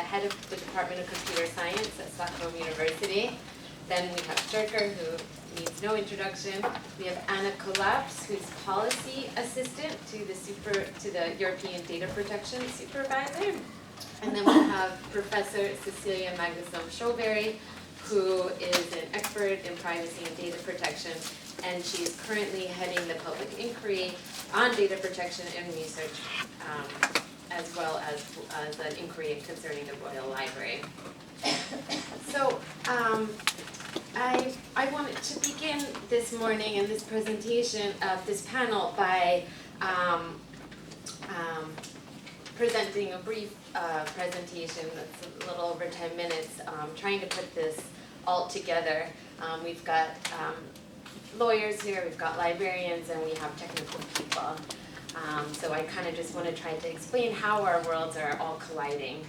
head of the Department of Computer Science at Stockholm University. Then we have Jerker, who needs no introduction. We have Anna Kollaps, who's policy assistant to the European Data Protection Supervisor. And then we have Professor Cecilia Magnusson-Schoberg, who is an expert in privacy and data protection, and she is currently heading the public inquiry on data protection and research, as well as an inquiry concerning the Royal Library. So I wanted to begin this morning in this presentation of this panel by presenting a brief presentation that's a little over 10 minutes, trying to put this all together. We've got lawyers here, we've got librarians, and we have technical people. So I kind of just want to try to explain how our worlds are all colliding.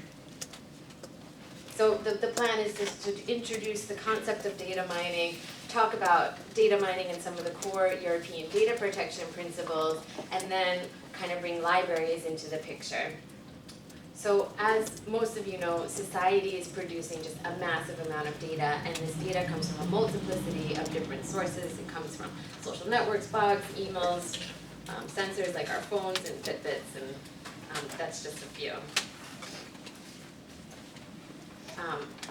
So the plan is just to introduce the concept of data mining, talk about data mining and some of the core European data protection principles, and then kind of bring libraries into the picture. So as most of you know, society is producing just a massive amount of data, and this data comes from a multiplicity of different sources. It comes from social networks, blogs, emails, sensors like our phones and Fitbits, and that's just a few.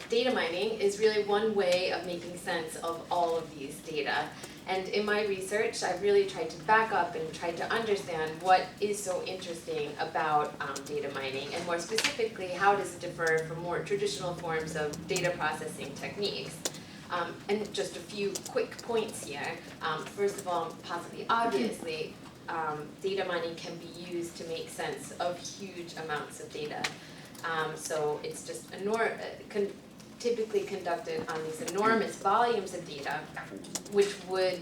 Data mining is really one way of making sense of all of these data. And in my research, I've really tried to back up and try to understand what is so interesting about data mining, and more specifically, how does it differ from more traditional forms of data processing techniques. And just a few quick points here. First of all, possibly obviously, data mining can be used to make sense of huge amounts of data. So it's just typically conducted on these enormous volumes of data, which would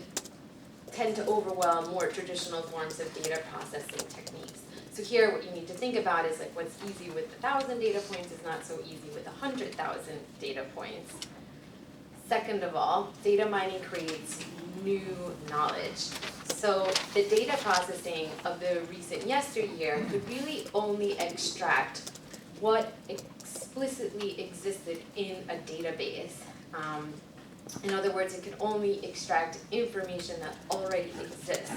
tend to overwhelm more traditional forms of data processing techniques. So here what you need to think about is like what's easy with 1,000 data points is not so easy with 100,000 data points. Second of all, data mining creates new knowledge. So the data processing of the recent yesteryear could really only extract what explicitly existed in a database. In other words, it can only extract information that already exists.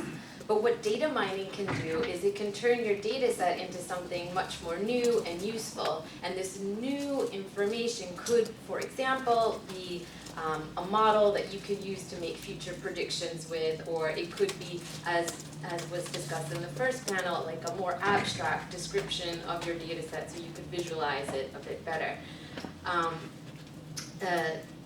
But what data mining can do is it can turn your data set into something much more new and useful. And this new information could, for example, be a model that you could use to make future predictions with, or it could be, as was discussed in the first panel, like a more abstract description of your data set so you could visualize it a bit better.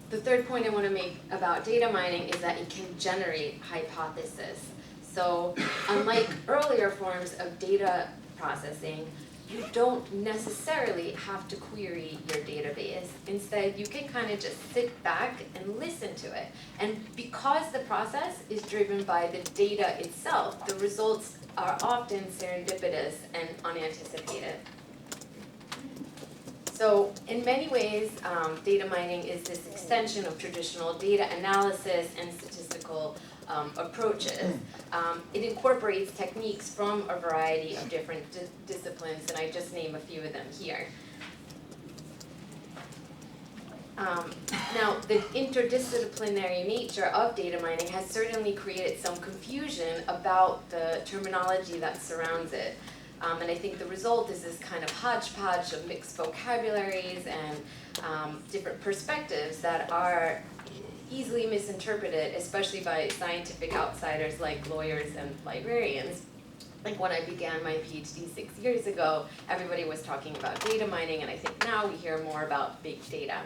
The third point I want to make about data mining is that it can generate hypotheses. So unlike earlier forms of data processing, you don't necessarily have to query your database. Instead, you can kind of just sit back and listen to it. And because the process is driven by the data itself, the results are often serendipitous and unanticipated. So in many ways, data mining is this extension of traditional data analysis and statistical approaches. It incorporates techniques from a variety of different disciplines, and I just name a few of them here. Now, the interdisciplinary nature of data mining has certainly created some confusion about the terminology that surrounds it. And I think the result is this kind of hodgepodge of mixed vocabularies and different perspectives that are easily misinterpreted, especially by scientific outsiders like lawyers and librarians. Like when I began my PhD 6 years ago, everybody was talking about data mining, and I think now we hear more about big data.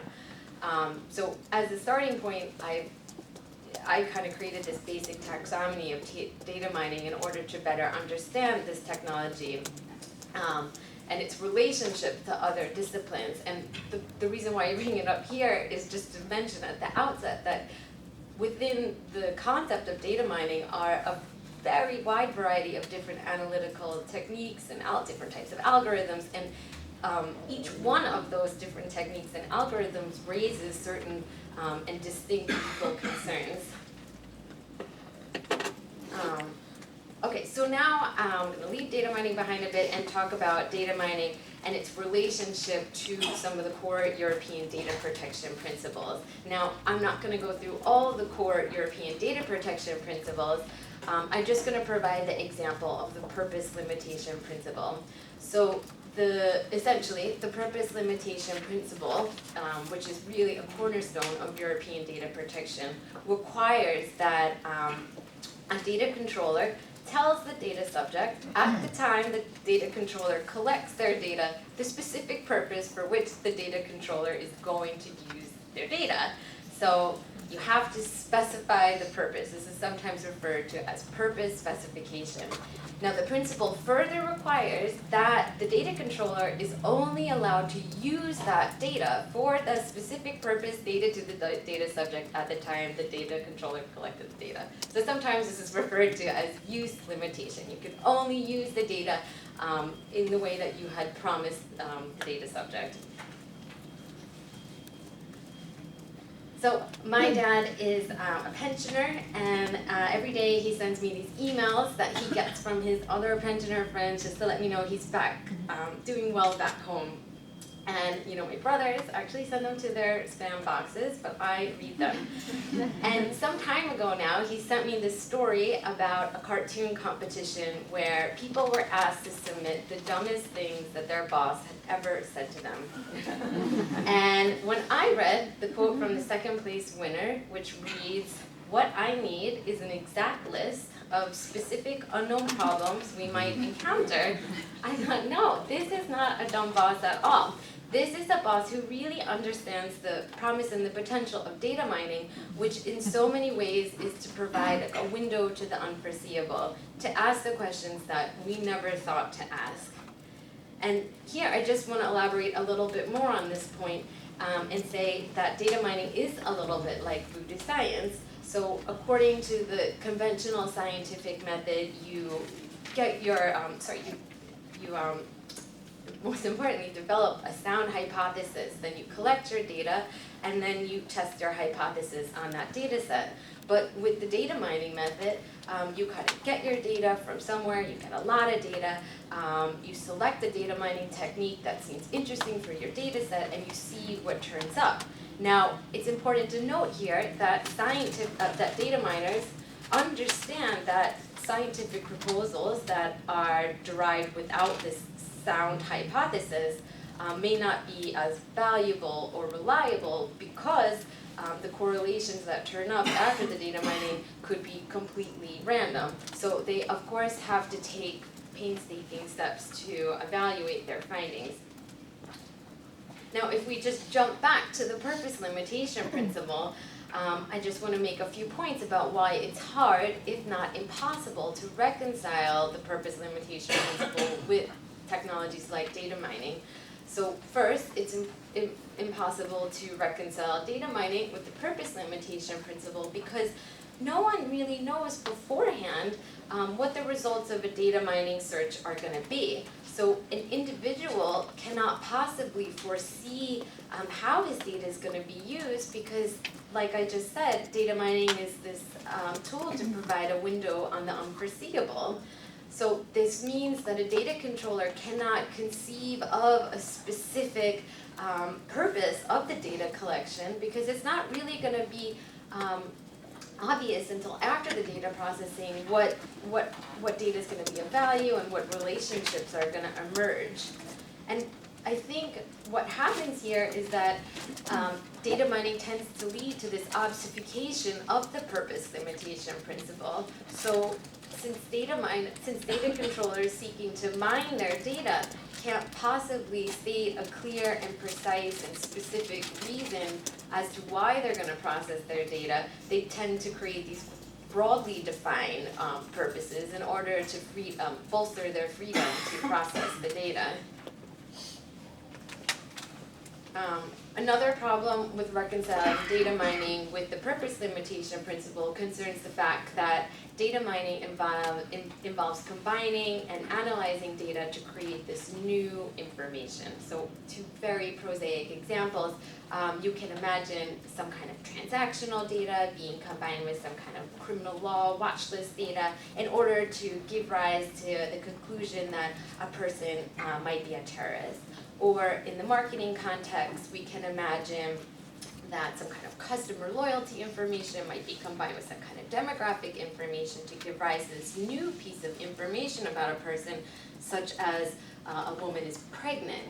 So as a starting point, I kind of created this basic taxonomy of data mining in order to better understand this technology and its relationship to other disciplines. And the reason why I bring it up here is just to mention at the outset that within the concept of data mining are a very wide variety of different analytical techniques and different types of algorithms, and each one of those different techniques and algorithms raises certain and distinct legal concerns. Okay, so now I'm going to leave data mining behind a bit and talk about data mining and its relationship to some of the core European data protection principles. Now, I'm not going to go through all the core European data protection principles. I'm just going to provide the example of the purpose limitation principle. So essentially, the purpose limitation principle, which is really a cornerstone of European data protection, requires that a data controller tells the data subject at the time the data controller collects their data the specific purpose for which the data controller is going to use their data. So you have to specify the purpose. This is sometimes referred to as purpose specification. Now the principle further requires that the data controller is only allowed to use that data for the specific purpose stated to the data subject at the time the data controller collected the data. So sometimes this is referred to as use limitation. You can only use the data in the way that you had promised the data subject. So my dad is a pensioner, and every day he sends me these emails that he gets from his other pensioner friends just to let me know he's back, doing well back home. And my brothers actually send them to their spam boxes, but I read them. And some time ago now, he sent me this story about a cartoon competition where people were asked to submit the dumbest things that their boss had ever said to them. And when I read the quote from the second place winner, which reads, "What I need is an exact list of specific unknown problems we might encounter," I thought, no, this is not a dumb boss at all. This is a boss who really understands the promise and the potential of data mining, which in so many ways is to provide a window to the unforeseeable, to ask the questions that we never thought to ask. And here I just want to elaborate a little bit more on this point and say that data mining is a little bit like voodoo science. So according to the conventional scientific method, you get your, most importantly, develop a sound hypothesis. Then you collect your data, and then you test your hypothesis on that data set. But with the data mining method, you kind of get your data from somewhere, you get a lot of data, you select the data mining technique that seems interesting for your data set, and you see what turns up. Now, it's important to note here that that data miners understand that scientific proposals that are derived without this sound hypothesis may not be as valuable or reliable because the correlations that turn up after the data mining could be completely random. So they, of course, have to take painstaking steps to evaluate their findings. Now, if we just jump back to the purpose limitation principle, I just want to make a few points about why it's hard, if not impossible, to reconcile the purpose limitation principle with technologies like data mining. So first, it's impossible to reconcile data mining with the purpose limitation principle because no one really knows beforehand what the results of a data mining search are going to be. So an individual cannot possibly foresee how his data is going to be used because, like I just said, data mining is this tool to provide a window on the unforeseeable. So this means that a data controller cannot conceive of a specific purpose of the data collection because it's not really going to be obvious until after the data processing what data is going to be of value and what relationships are going to emerge. And I think what happens here is that data mining tends to lead to this obfuscation of the purpose limitation principle. So since data controllers seeking to mine their data can't possibly state a clear and precise and specific reason as to why they're going to process their data, they tend to create these broadly defined purposes in order to bolster their freedom to process the data. Another problem with reconciling data mining with the purpose limitation principle concerns the fact that data mining involves combining and analyzing data to create this new information. So two very prosaic examples, you can imagine some kind of transactional data being combined with some kind of criminal law watch list data in order to give rise to the conclusion that a person might be a terrorist. Or in the marketing context, we can imagine that some kind of customer loyalty information might be combined with some kind of demographic information to give rise to this new piece of information about a person, such as a woman is pregnant.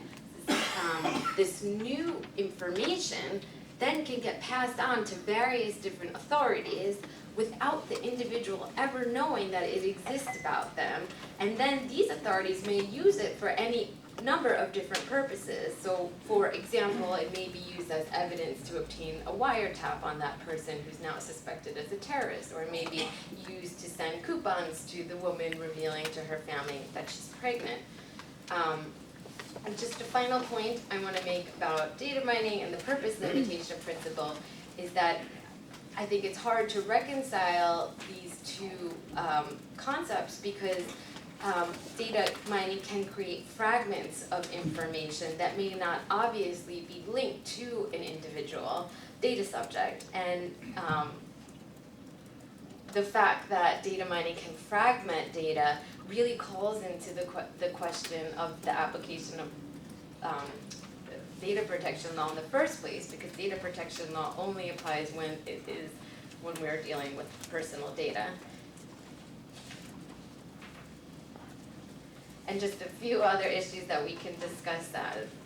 This new information then can get passed on to various different authorities without the individual ever knowing that it exists about them. And then these authorities may use it for any number of different purposes. So for example, it may be used as evidence to obtain a wiretap on that person who's now suspected as a terrorist, or it may be used to send coupons to the woman revealing to her family that she's pregnant. And just a final point I want to make about data mining and the purpose limitation principle is that I think it's hard to reconcile these two concepts because data mining can create fragments of information that may not obviously be linked to an individual data subject. And the fact that data mining can fragment data really calls into the question of the application of data protection law in the first place, because data protection law only applies when we're dealing with personal data. And just a few other issues that we can discuss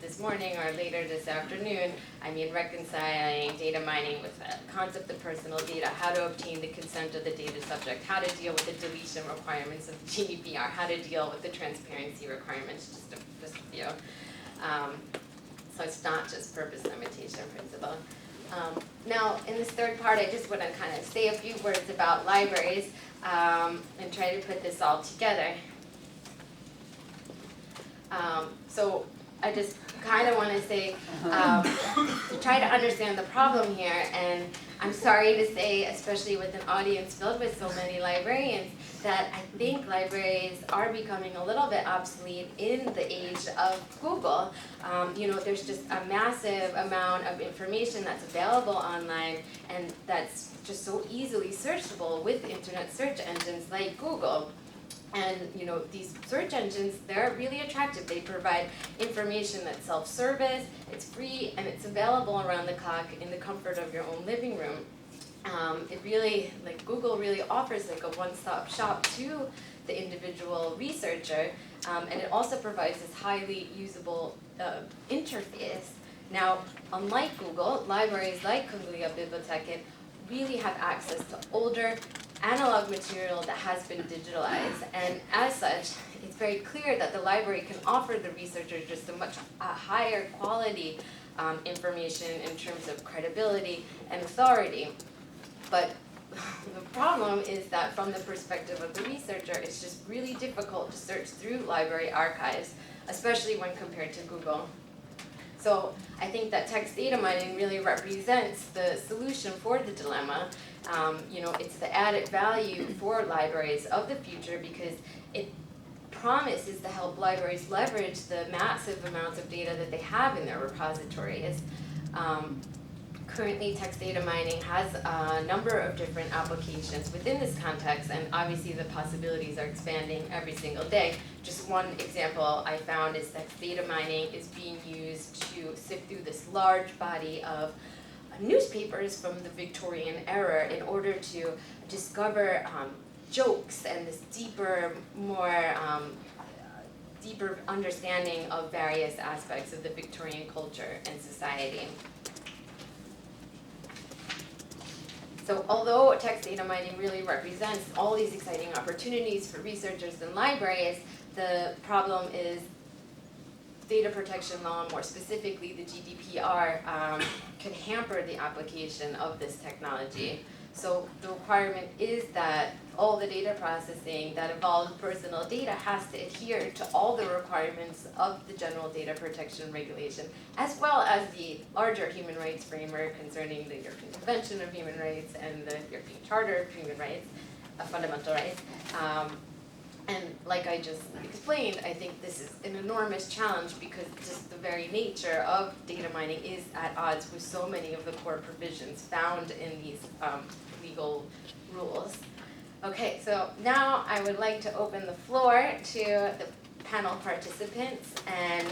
this morning or later this afternoon. I mean, reconciling data mining with the concept of personal data, how to obtain the consent of the data subject, how to deal with the deletion requirements of GDPR, how to deal with the transparency requirements, just a few. So it's not just purpose limitation principle. Now, in this third part, I just want to kind of say a few words about libraries and try to put this all together. So I just kind of want to say, to try to understand the problem here, and I'm sorry to say, especially with an audience filled with so many librarians, that I think libraries are becoming a little bit obsolete in the age of Google. There's just a massive amount of information that's available online, and that's just so easily searchable with internet search engines like Google. And these search engines, they're really attractive. They provide information that's self-service, it's free, and it's available around the clock in the comfort of your own living room. Google really offers like a one-stop shop to the individual researcher, and it also provides this highly usable interface. Now, unlike Google, libraries like Kungliga Biblioteket really have access to older analog material that has been digitalized, and as such, it's very clear that the library can offer the researcher just a much higher quality information in terms of credibility and authority. But the problem is that from the perspective of the researcher, it's just really difficult to search through library archives, especially when compared to Google. So I think that text data mining really represents the solution for the dilemma. It's the added value for libraries of the future because it promises to help libraries leverage the massive amounts of data that they have in their repositories. Currently, text data mining has a number of different applications within this context, and obviously the possibilities are expanding every single day. Just one example I found is that data mining is being used to sift through this large body of newspapers from the Victorian era in order to discover jokes and this deeper understanding of various aspects of the Victorian culture and society. So although text data mining really represents all these exciting opportunities for researchers and libraries, the problem is data protection law, more specifically the GDPR, can hamper the application of this technology. So the requirement is that all the data processing that involves personal data has to adhere to all the requirements of the General Data Protection Regulation, as well as the larger human rights framework concerning the European Convention of Human Rights and the European Charter of Human Rights, Fundamental Rights. And like I just explained, I think this is an enormous challenge because just the very nature of data mining is at odds with so many of the core provisions found in these legal rules. Okay, so now I would like to open the floor to the panel participants, and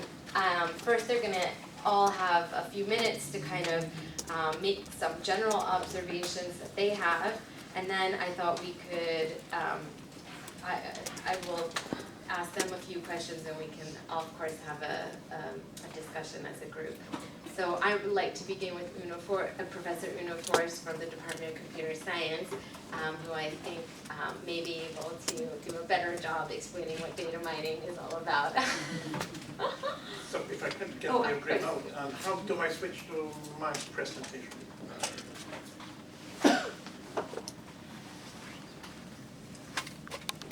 first they're gonna all have a few minutes to kind of make some general observations that they have, and then I thought we could I will ask them a few questions and we can all, of course, have a discussion as a group. So I would like to begin with Professor Uno Forst from the Department of Computer Science, who I think may be able to do a better job explaining what data mining is all about. So if I can get my green out, and how do I switch to my presentation?